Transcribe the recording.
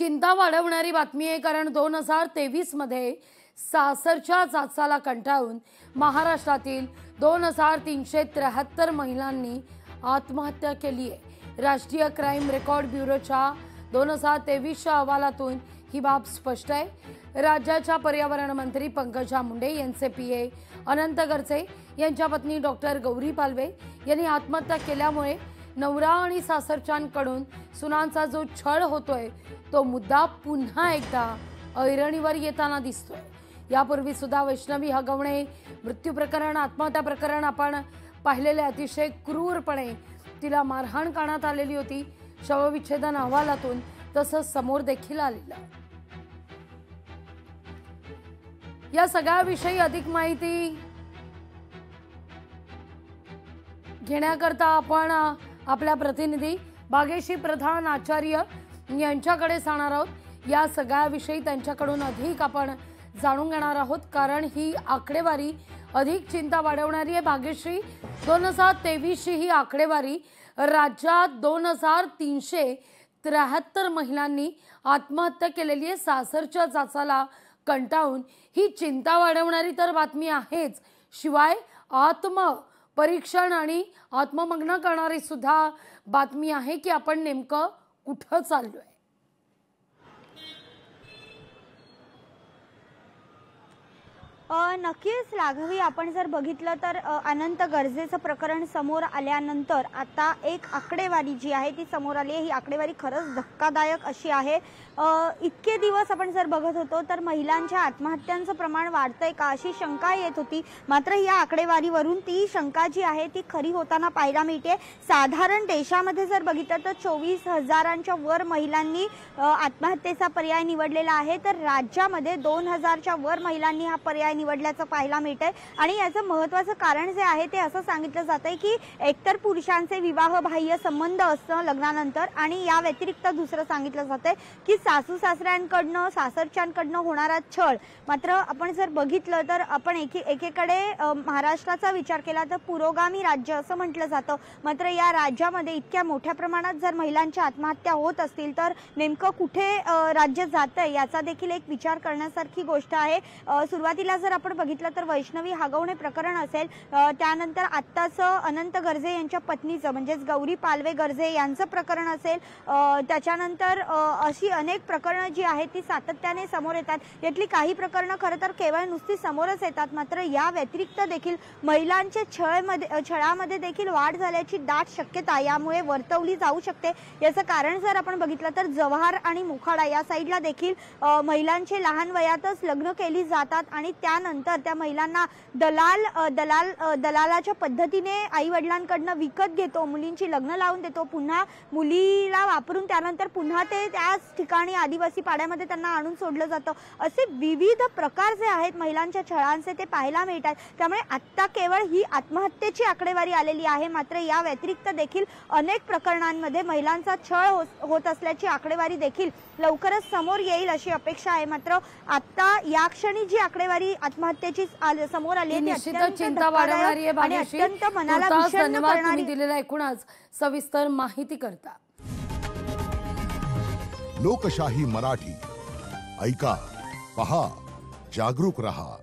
चिंता वाढवणारी बातमी आहे, कारण 2023 मध्ये सासरच्या जाचाला कंटाळून महाराष्ट्रातील 2373 महिलांनी आत्महत्या केली आहे। राष्ट्रीय क्राइम रेकॉर्ड ब्युरोच्या 2023च्या अहवालातून ही बाब स्पष्ट आहे। राज्याच्या पर्यावरण मंत्री पंकजा मुंडे यांचे पीए अनंत गरजे यांच्या पत्नी डॉक्टर गौरी पालवे यांनी आत्महत्या केल्यामुळे नवरा आणि सासरच्यांकडून सुनांचा जो छळ होतोय तो मुद्दा पुन्हा एकदा ऐरणीवर येताना दिसतोय। यापूर्वी सुद्धा वैष्णवी हगवणे मृत्यू प्रकरण, आत्महत्या प्रकरण आपण पाहिलेले अतिशय क्रूरपणे तिला मारहाण करण्यात आलेली होती। शवविच्छेदन अहवालातून तसंच समोर देखील आलेलं। या सगळ्याविषयी अधिक माहिती घेण्याकरता आपण आपल्या प्रतिनिधी भाग्यश्री प्रधान आचार्य यांच्याकडे जाणार आहोत। या सगळ्याविषयी त्यांच्याकडून अधिक आपण जाणून घेणार आहोत, कारण ही आकडेवारी अधिक चिंता वाढवणारी आहे। भाग्यश्री, 2023 ही आकडेवारी राज्यात 2373 महिलांनी आत्महत्या केलेली आहे। सासरच्या जाचाला कंटाळून ही चिंता वाढवणारी तर बातमी आहेच, शिवाय आत्मपरीक्षण आणि आत्ममग्न करणारी सुद्धा बातमी आहे की आपण नेमकं कुठं चाललोय। नक्कीच लाघवी, आपण जर बघितलं तर अनंत गरजेचं प्रकरण समोर आल्यानंतर आता एक आकडेवारी जी आहे ती समोर आली आहे। ही आकडेवारी खरंच धक्कादायक अशी आहे। इतके दिवस आपण जर बघत होतो तर महिलांच्या आत्महत्यांचं प्रमाण वाढतंय का अशी शंका येत होती, मात्र या आकडेवारीवरून ती शंका जी आहे ती खरी होताना पाहायला मिळते। साधारण देशामध्ये जर बघितलं तर 24,000च्या वर महिलांनी आत्महत्येचा पर्याय निवडलेला आहे, तर राज्यामध्ये 2,000च्या वर महिलांनी हा पर्याय निवडल्याचं पाहायला मिळतंय। आणि याचं महत्त्वाचं कारण जे आहे ते असं सांगितलं जातंय की एकतर पुरुषांचे विवाह बाह्य संबंध असतं लग्नानंतर, आणि या व्यतिरिक्त दुसरं सांगितलं जातंय की सासू सासऱ्यांकडनं सासरच्यांकडनं होणारा छळ। मात्र आपण जर बघितलं तर आपण एकेकडे महाराष्ट्राचा विचार केला तर पुरोगामी राज्य असं म्हटलं जातं, मात्र या राज्यामध्ये इतक्या मोठ्या प्रमाणात जर महिलांच्या आत्महत्या होत असतील तर नेमकं कुठे राज्य जातंय याचा देखील एक विचार करण्यासारखी गोष्ट आहे। सुरुवातीला जर आपण बघितलं तर वैष्णवी हगवणे प्रकरण असेल, त्यानंतर आत्ताच अनंत गरजे यांच्या पत्नीचं म्हणजेच गौरी पालवे गरजे यांचं प्रकरण असेल, त्याच्यानंतर अशी अनेक प्रकरणं जी आहेत ती सातत्याने समोर येतात। यातली काही प्रकरणं खरं तर केवळ नुसती समोरच येतात, मात्र या व्यतिरिक्त देखील महिलांच्या छळामध्ये देखील वाढ झाल्याची दाट शक्यता यामुळे वर्तवली जाऊ शकते। याचं कारण जर आपण बघितलं तर जव्हार आणि मोखाडा या साईडला देखील महिलांचे लहान वयातच लग्न केली जातात आणि त्यानंतर त्या महिलांना दलालाच्या पद्धतीने आई वडिलांकडनं विकत घेतो, मुलींची लग्न लावून देतो, पुन्हा मुलीला वापरून त्यानंतर पुन्हा ते त्याच ठिकाणी आदिवासी पाड्यामध्ये त्यांना आणून सोडलं जातं। असे विविध प्रकार जे आहेत महिलांच्या छळांचे ते पाहायला मिळतात। त्यामुळे आत्ता केवळ ही आत्महत्येची आकडेवारी आलेली आहे, मात्र या व्यतिरिक्त देखील अनेक प्रकरणांमध्ये महिलांचा छळ होत असल्याची आकडेवारी देखील लवकरच समोर येईल अशी अपेक्षा आहे। मात्र आता या क्षणी जी आकडेवारी आत्महत्येची समोर आली आहे ती निश्चितच चिंता वाढवणारी आहे। आणि अत्यंत मनाला विषण्ण करणारी दिलेला एकूणच सविस्तर माहिती करता। लोकशाही मराठी ऐका, पहा, जागरूक रहा।